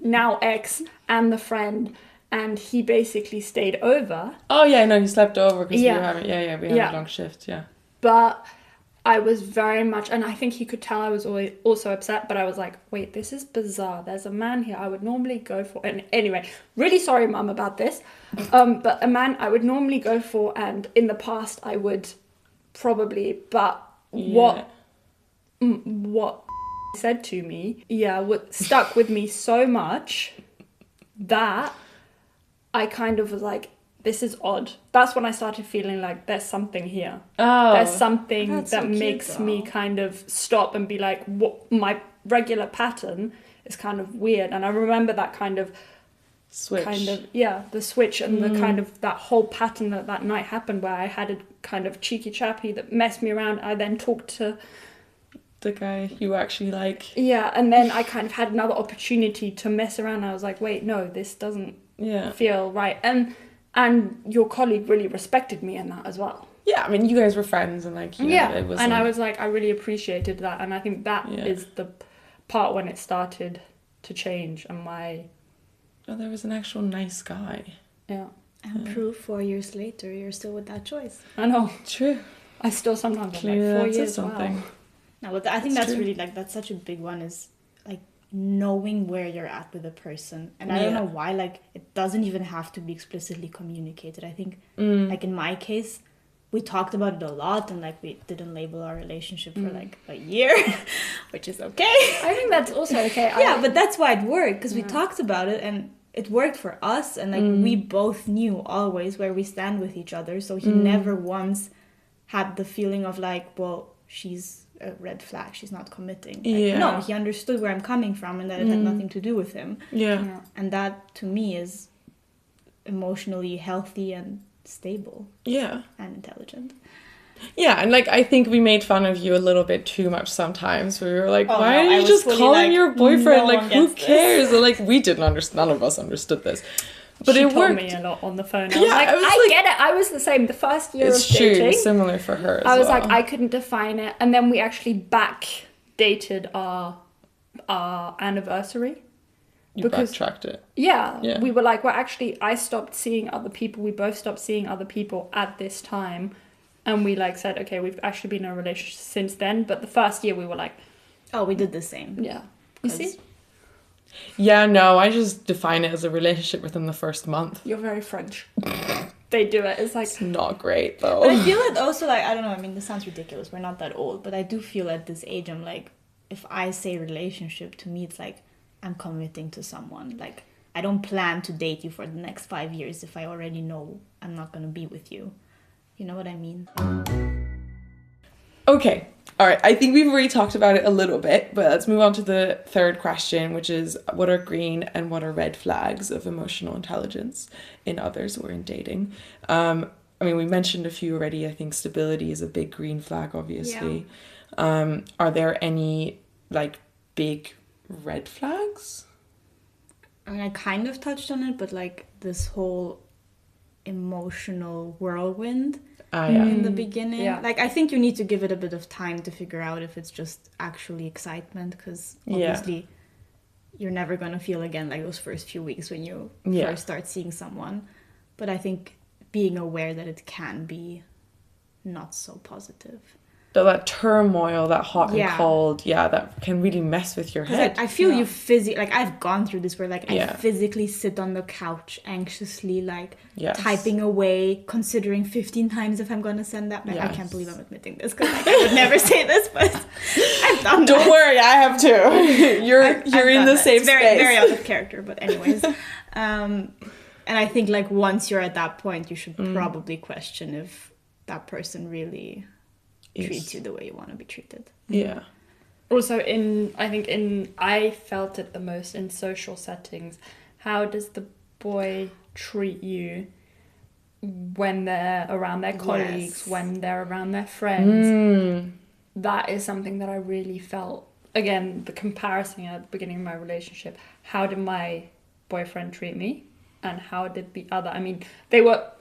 now ex, and the friend, and he basically stayed over. Oh yeah, no, he slept over because Yeah. we were having we had a long shift. Yeah. But I was very much, and I think he could tell I was always also upset, but I was like, wait, this is bizarre. There's a man here I would normally go for. And anyway, really sorry, Mum, about this. But a man I would normally go for, and in the past I would probably, but what he said to me, stuck with me so much that I kind of was like, this is odd. That's when I started feeling like there's something here. Oh. There's something That's that so cute, makes me though. kind of stop and be like, what, my regular pattern is kind of weird. And I remember that kind of Switch. the switch and the kind of that whole pattern that night happened where I had a kind of cheeky chappy that messed me around. I then talked to The guy you actually like. yeah, and then I kind of had another opportunity to mess around. I was like, wait, no, this doesn't Yeah. feel right. And your colleague really respected me in that as well. Yeah, I mean, you guys were friends and like, you know, it was. and I was like, I really appreciated that, and I think that is Yeah. the part when it started to change, and my Oh, there was an actual nice guy. And proof 4 years later, you're still with that choice. I know True. I still sometimes I'm Clearly like 4 that says years something. wow. No, but I think That's that's true. really like that's such a big one is like knowing where you're at with a person. And I don't Yeah. know why, like it doesn't even have to be explicitly communicated. I think like in my case, we talked about it a lot and like we didn't label our relationship for like a year, which is okay. I think that's also okay. Yeah, but that's why it worked because we talked about it and it worked for us and like we both knew always where we stand with each other. So he never once had the feeling of like, well, she's a red flag, she's not committing. Like, Yeah. no, he understood where I'm coming from and that it had nothing to do with him. Yeah. And that to me is emotionally healthy and stable Yeah. and intelligent. Yeah, and like I think we made fun of you a little bit too much sometimes. We were like, Oh, why no, are I you was just fully calling like, your boyfriend? no Like, one who gets this. cares? And, like, we didn't understand. None of us understood this. But she it told worked. me a lot on the phone. I Yeah, was like, I was I like- get it. I was the same. The first year It's of true. dating, Similar for her as I was well. like, I couldn't define it. And then we actually back dated our anniversary. You because- backtracked it. Yeah, Yeah. we were like, well, actually, I stopped seeing other people. We both stopped seeing other people at this time. And we like said, okay, we've actually been in a relationship since then. But the first year we were like, Oh, we did the same. yeah. You 'Cause- see? Yeah, no, I just define it as a relationship within the first month. You're very French. They do it. It's like, It's not great, But though. I feel it also like I don't know. I mean, this sounds ridiculous. We're not that old, but I do feel at this age, I'm like, if I say relationship, to me, it's like I'm committing to someone. Like I don't plan to date you for the next 5 years if I already know I'm not gonna be with you. You know what I mean? Okay, all right. I think we've already talked about it a little bit, but let's move on to the third question, which is what are green and what are red flags of emotional intelligence in others or in dating? I mean, we mentioned a few already. I think stability is a big green flag, obviously. Are there any like big red flags? I mean, I kind of touched on it, but like this whole emotional whirlwind Ah, yeah. in the beginning. Yeah. Like I think you need to give it a bit of time to figure out if it's just actually excitement, because Yeah. obviously you're never gonna feel again like those first few weeks when you Yeah. first start seeing someone. But I think being aware that it can be not so positive. That turmoil, that hot and Yeah. cold, that can really mess with your 'Cause, head. like, I feel you physically, like I've gone through this where like Yeah. I physically sit on the couch anxiously, like Yes. typing away, considering 15 times if I'm gonna send that. Like, I can't Yes. believe I'm admitting this because like, I would never say this, but I've done that. Don't worry, I have too. You're I've in done the that. same It's very, space. very out of character, but anyways. And I think like once you're at that point, you should probably question if that person really treats you the way you want to be treated. Yeah. also I felt it the most in social settings. How does the boy treat you when they're around their colleagues, Yes. when they're around their friends? Mm. That is something that I really felt. Again, the comparison at the beginning of my relationship. How did my boyfriend treat me? And how did the other? I mean,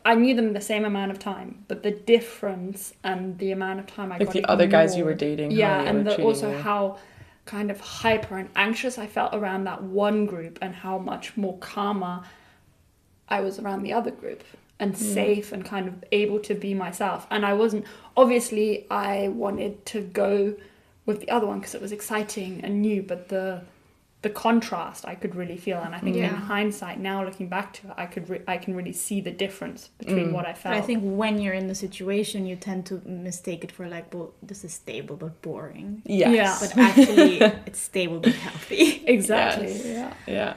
I knew them the same amount of time, but the difference and the amount of time I Like got the other guys you ignored. were dating. how Yeah, they and were treating also you. how kind of hyper and anxious I felt around that one group, and how much more calmer I was around the other group and safe and kind of able to be myself. And I wasn't, obviously I wanted to go with the other one because it was exciting and new, but the contrast I could really feel. And I think in hindsight, now looking back to it, I can really see the difference between what I felt. But I think when you're in the situation, you tend to mistake it for like, well, this is stable but boring. Yes. Yeah. But actually, it's stable but healthy. Exactly. Yes. Yeah.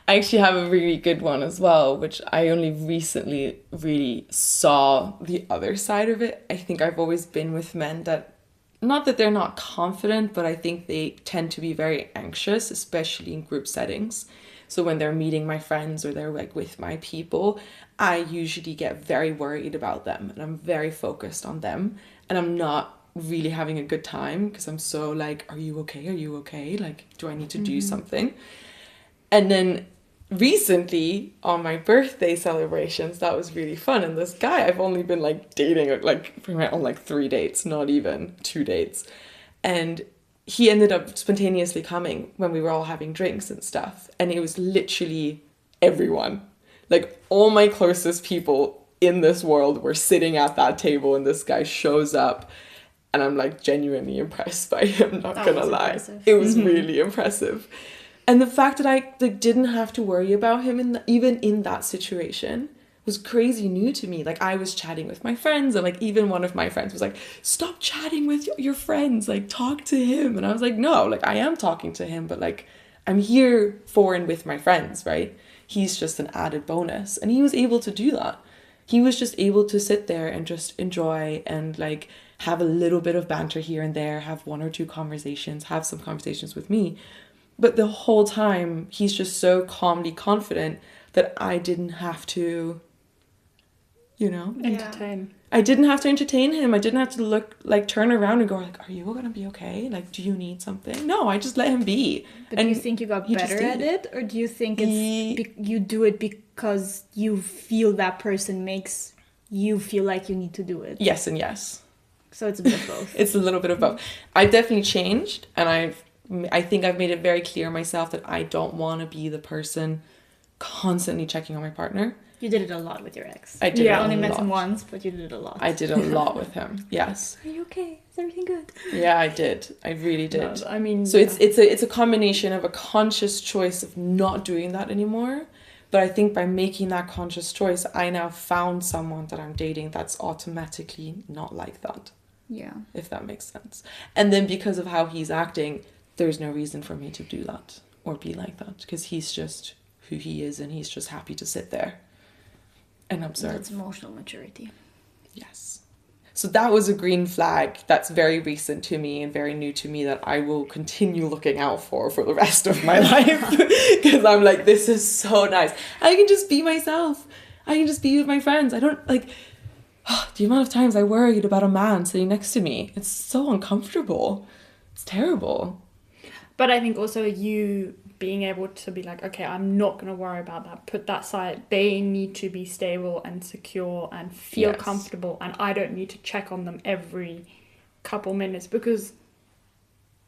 I actually have a really good one as well, which I only recently really saw the other side of it. I think I've always been with men that, not that they're not confident, but I think they tend to be very anxious, especially in group settings. So when they're meeting my friends or they're like with my people, I usually get very worried about them and I'm very focused on them and I'm not really having a good time because I'm so like, are you okay? Are you okay? Like, do I need to do something? And then recently on my birthday celebrations, that was really fun. And this guy I've only been like dating like on like 3 dates, not even 2 dates. And he ended up spontaneously coming when we were all having drinks and stuff. And it was literally everyone, like all my closest people in this world were sitting at that table and this guy shows up. And I'm like genuinely impressed by him, not gonna lie. Impressive. It was really impressive. And the fact that I like didn't have to worry about him even in that situation was crazy new to me. Like I was chatting with my friends and like even one of my friends was like, stop chatting with your friends, like talk to him. And I was like, no, like I am talking to him, but like I'm here for and with my friends, right? He's just an added bonus. And he was able to do that. He was just able to sit there and just enjoy and like have a little bit of banter here and there, have 1 or 2 conversations, have some conversations with me. But the whole time, he's just so calmly confident that I didn't have to, you know? Entertain. I didn't have to entertain him. I didn't have to look, like, turn around and go, like, are you going to be okay? Like, do you need something? No, I just let him be. But and do you think you got he just better at did. it? Or do you think it's you do it because you feel that person makes you feel like you need to do it? Yes and yes. So it's a bit of both. It's a little bit of both. I've definitely changed, and I think I've made it very clear myself that I don't want to be the person constantly checking on my partner. You did it a lot with your ex. I did Yeah. it I only a met lot. him once, but you did it a lot. I did a lot with him. Yes. Are you okay? Is everything good? Yeah, I did. I really did. No, I mean, So it's a combination of a conscious choice of not doing that anymore. But I think by making that conscious choice, I now found someone that I'm dating that's automatically not like that, Yeah. if that makes sense. And then because of how he's acting, there's no reason for me to do that or be like that because he's just who he is and he's just happy to sit there and observe. That's emotional maturity. Yes. So that was a green flag that's very recent to me and very new to me that I will continue looking out for the rest of my life. Because I'm like, this is so nice. I can just be myself. I can just be with my friends. I don't like the amount of times I worried about a man sitting next to me. It's so uncomfortable. It's terrible. But I think also you being able to be like, okay, I'm not going to worry about that. Put that aside. They need to be stable and secure and feel Yes. comfortable. And I don't need to check on them every couple minutes because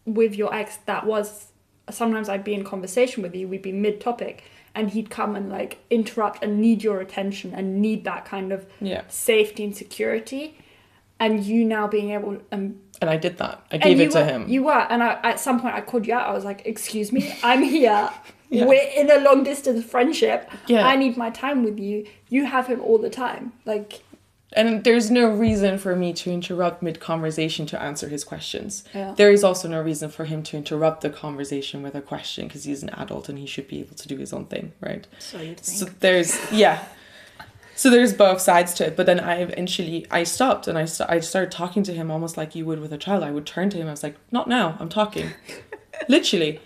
with your ex, that was sometimes I'd be in conversation with you. We'd be mid-topic and he'd come and like interrupt and need your attention and need that kind of Yeah. safety and security. And you now being able And I did that. I and gave you it to were- him. You were, and at some point I called you out. I was like, "Excuse me, I'm here. Yeah. We're in a long distance friendship. Yeah. I need my time with you. You have him all the time. Like, And there's no reason for me to interrupt mid-conversation to answer his questions. Yeah. There is also no reason for him to interrupt the conversation with a question because he's an adult and he should be able to do his own thing, right? So you think. So there's both sides to it. But then I stopped and I started talking to him almost like you would with a child. I would turn to him. I was like, not now. I'm talking. Literally.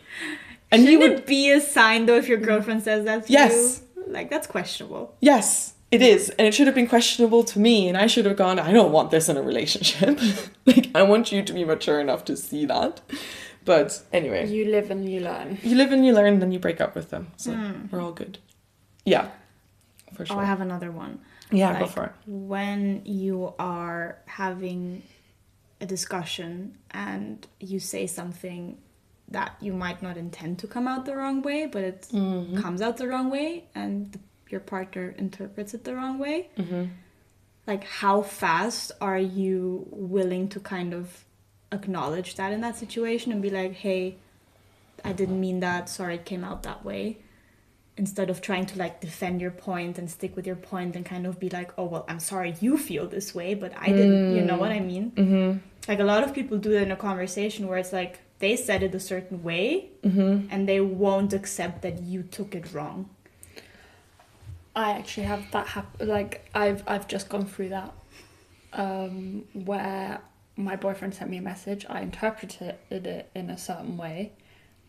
And he Shouldn't would, it be a sign though if your girlfriend says that to Yes. you? Like that's questionable. yes, it is. And it should have been questionable to me. And I should have gone, I don't want this in a relationship. Like, I want you to be mature enough to see that. But anyway, you live and you learn. you live and you learn, then you break up with them. So we're all good. Yeah, for sure. Oh, I have another one. Yeah, go Like, for it. When you are having a discussion and you say something that you might not intend to come out the wrong way, but it comes out the wrong way, and your partner interprets it the wrong way. Mm-hmm. Like, how fast are you willing to kind of acknowledge that in that situation and be like, hey, I didn't mean that, sorry it came out that way, instead of trying to like defend your point and stick with your point and kind of be like, oh well, I'm sorry you feel this way, but I didn't, you know what I mean? Mm-hmm. Like, a lot of people do that in a conversation where it's like they said it a certain way, Mm-hmm. and they won't accept that you took it wrong. I actually have that like I've just gone through that where my boyfriend sent me a message, I interpreted it in a certain way,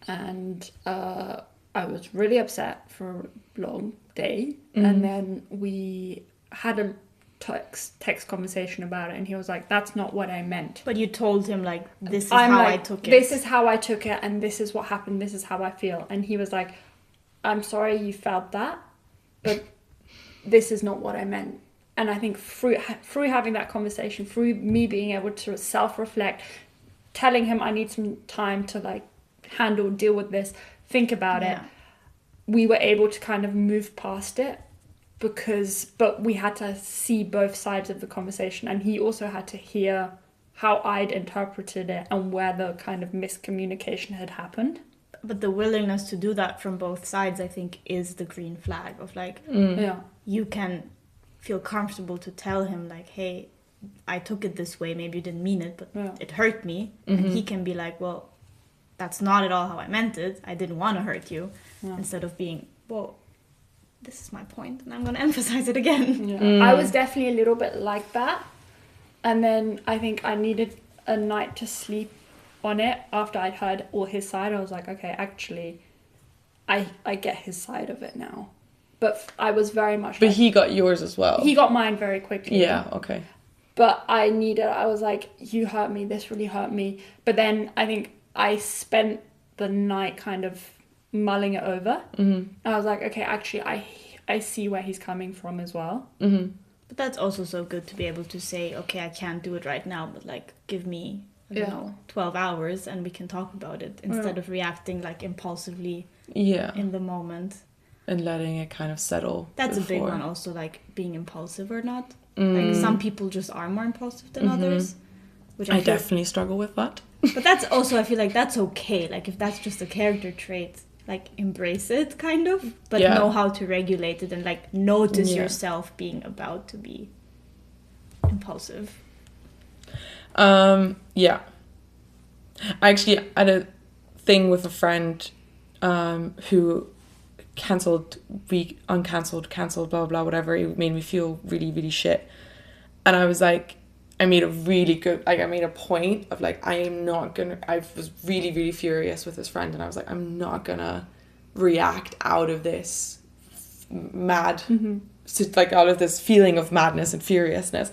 and I was really upset for a long day, and then we had a text conversation about it, and he was like, that's not what I meant. But you told him like, this is I'm how like, I took it. This is how I took it, and this is what happened, this is how I feel. And he was like, I'm sorry you felt that, but this is not what I meant. And I think through having that conversation, through me being able to self-reflect, telling him I need some time to like deal with this, think about it, we were able to kind of move past it, but we had to see both sides of the conversation, and he also had to hear how I'd interpreted it and where the kind of miscommunication had happened. But the willingness to do that from both sides, I think, is the green flag of like, you can feel comfortable to tell him like, hey, I took it this way, maybe you didn't mean it, but it hurt me. And he can be like, well, that's not at all how I meant it, I didn't want to hurt you, instead of being, well, this is my point and I'm going to emphasize it again. I was definitely a little bit like that, and then I think I needed a night to sleep on it after I'd heard all his side. I was like, okay, actually I get his side of it now. But I was very much But like, he got yours as well. he got mine very quickly. Yeah, okay. But I was like, you hurt me, this really hurt me. But then I think I spent the night kind of mulling it over. Mm-hmm. I was like, okay, actually I see where he's coming from as well. Mm-hmm. But that's also so good to be able to say, okay, I can't do it right now, but like, give me, I don't know, 12 hours and we can talk about it, instead of reacting like impulsively in the moment. And letting it kind of settle. That's a big one also, like being impulsive or not. Like, some people just are more impulsive than others, which I definitely struggle with that. But that's also, I feel like that's okay. Like, if that's just a character trait, like, embrace it, kind of, but know how to regulate it and like notice yourself being about to be impulsive. I actually had a thing with a friend who cancelled, cancelled, blah, blah, whatever. It made me feel really, really shit. And I was like, I made a point of like, I was really, really furious with this friend, and I was like, I'm not gonna react out of this mad, like out of this feeling of madness and furiousness.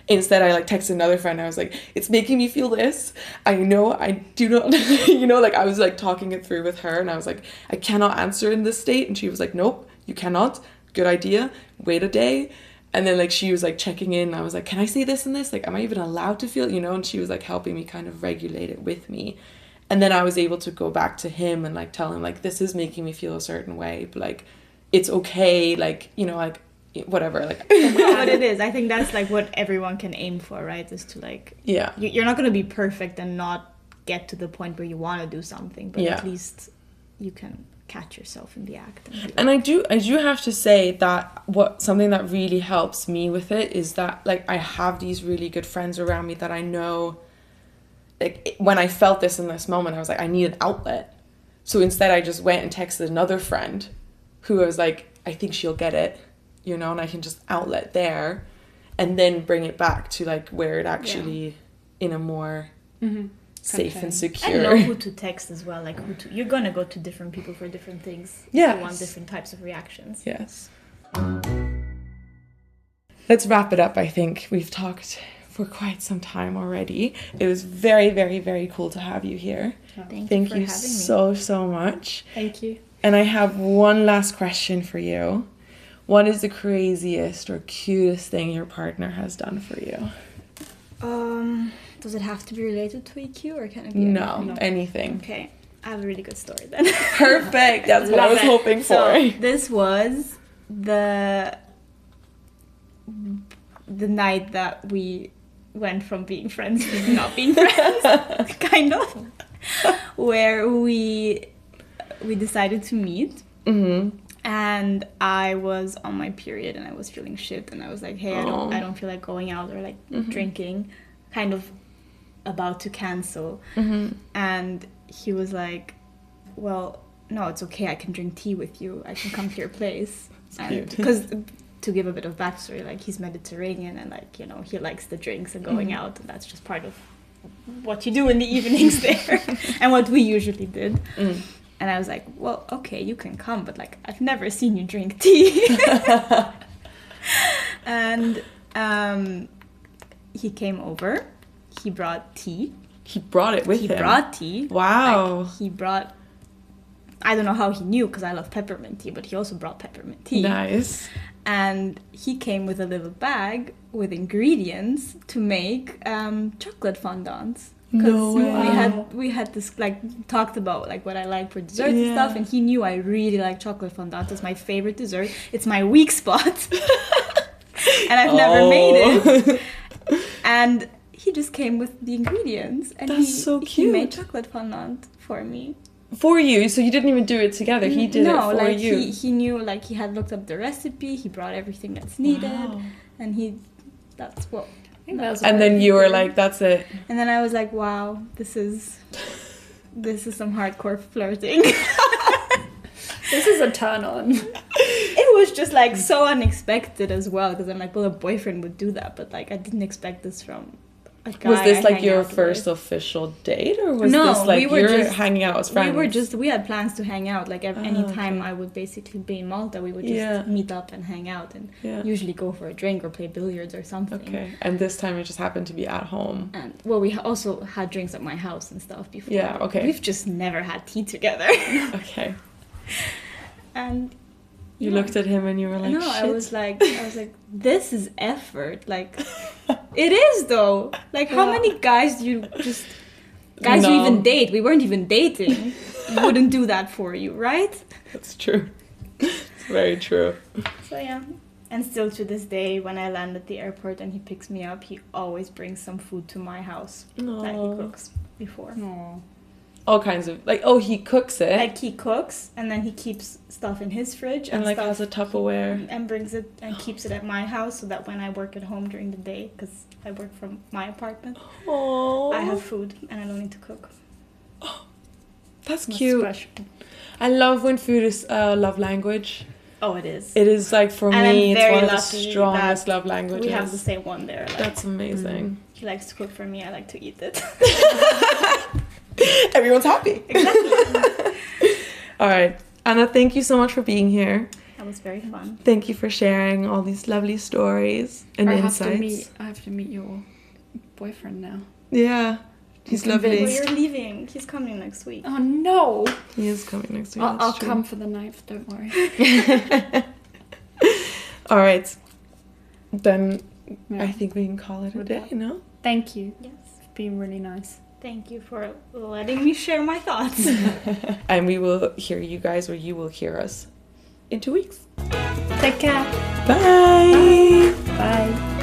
Instead, I like texted another friend. I was like, it's making me feel this. I know I do not, like I was like talking it through with her, and I was like, I cannot answer in this state. And she was like, nope, you cannot. Good idea. Wait a day. And then like she was like checking in. I was like, can I say this and this? Like, am I even allowed to feel, and she was like helping me kind of regulate it with me. And then I was able to go back to him and like tell him like, this is making me feel a certain way, but like, it's okay. Like, like, whatever, like what it is, I think that's like what everyone can aim for, right? Is to like, you're not going to be perfect and not get to the point where you want to do something, but at least you can catch yourself in the act. And I do have to say that something that really helps me with it is that like I have these really good friends around me that I know, like when I felt this in this moment, I was like, I need an outlet. So instead I just went and texted another friend who I was like, I think she'll get it, and I can just outlet there and then bring it back to like where it actually in a more safe and secure. And know who to text as well, like you're gonna go to different people for different things. Yeah. You want different types of reactions. Yes. Let's wrap it up. I think we've talked for quite some time already. It was very, very, very cool to have you here. Thank you so much. Thank you. And I have one last question for you. What is the craziest or cutest thing your partner has done for you? Does it have to be related to EQ, or can it be anything? Okay, I have a really good story then. Perfect. That's what I was hoping for. So this was the night that we went from being friends to not being friends, kind of, where we decided to meet. Mm-hmm. And I was on my period and I was feeling shit, and I was like, hey, I don't feel like going out or like drinking, kind of about to cancel. And he was like, well, no, it's okay, I can drink tea with you, I can come to your place. And because to give a bit of backstory, like, he's Mediterranean and, like, you know, he likes the drinks and going out, and that's just part of what you do in the evenings there and what we usually did. And I was like, well, okay, you can come, but, like, I've never seen you drink tea. And he came over. He brought tea. He brought it with him. He brought tea. Wow. Like, he brought... I don't know how he knew, because I love peppermint tea, but he also brought peppermint tea. Nice. And he came with a little bag with ingredients to make chocolate fondants. No way. We had this, like, talked about, like, what I like for desserts and stuff, and he knew I really like chocolate fondant. It's my favorite dessert. It's my weak spot. And I've never made it. And he just came with the ingredients, and so he cute. made chocolate fondant for me. For you, so you didn't even do it together. He did it for like, you. he knew, like, he had looked up the recipe. He brought everything that's needed, and that's what. And then you were like, that's it. And then I was like, wow, this is some hardcore flirting. This is a turn on. It was just, like, so unexpected as well, because I'm like, well, a boyfriend would do that, but, like, I didn't expect this from a guy. Was this, I like, hang your out first with. official date, or was No, this, like, we were you're just hanging out as friends? We had plans to hang out. Like, any time okay. I would basically be in Malta, we would just meet up and hang out, and usually go for a drink or play billiards or something. Okay, and this time it just happened to be at home. And, well, we also had drinks at my house and stuff before. Yeah, okay. We've just never had tea together. Okay. And you looked at him and you were like, no, shit. I was like, this is effort. Like, it is though. Like, how many guys do you just... Guys you even date, we weren't even dating, wouldn't do that for you, right? That's true. It's very true. So, yeah. And still to this day, when I land at the airport and he picks me up, he always brings some food to my house that he cooks before. Aww. All kinds of, like, he cooks it. Like, he cooks, and then he keeps stuff in his fridge. And like, stuff, has a Tupperware. And brings it and keeps it at my house, so that when I work at home during the day, because I work from my apartment, I have food, and I don't need to cook. That's cute. Special. I love when food is love language. Oh, it is. It is, like, for And me, I'm it's very one of the lucky strongest that love languages. We have the same one there. Like, That's amazing. he likes to cook for me, I like to eat it. Everyone's happy. Exactly. All right. Anna, thank you so much for being here. That was very fun. Thank you for sharing all these lovely stories and insights. I have to meet your boyfriend now. Yeah. He's Well, lovely. you're leaving. He's coming next week. Oh no! He is coming next week. I'll that's true. come for the 9th, don't worry. All right. Then Yeah. I think we can call it a With day, that. no? Thank you. Yes. It's been really nice. Thank you for letting me share my thoughts. And we will hear you guys, or you will hear us in 2 weeks. Take care. Bye. Bye.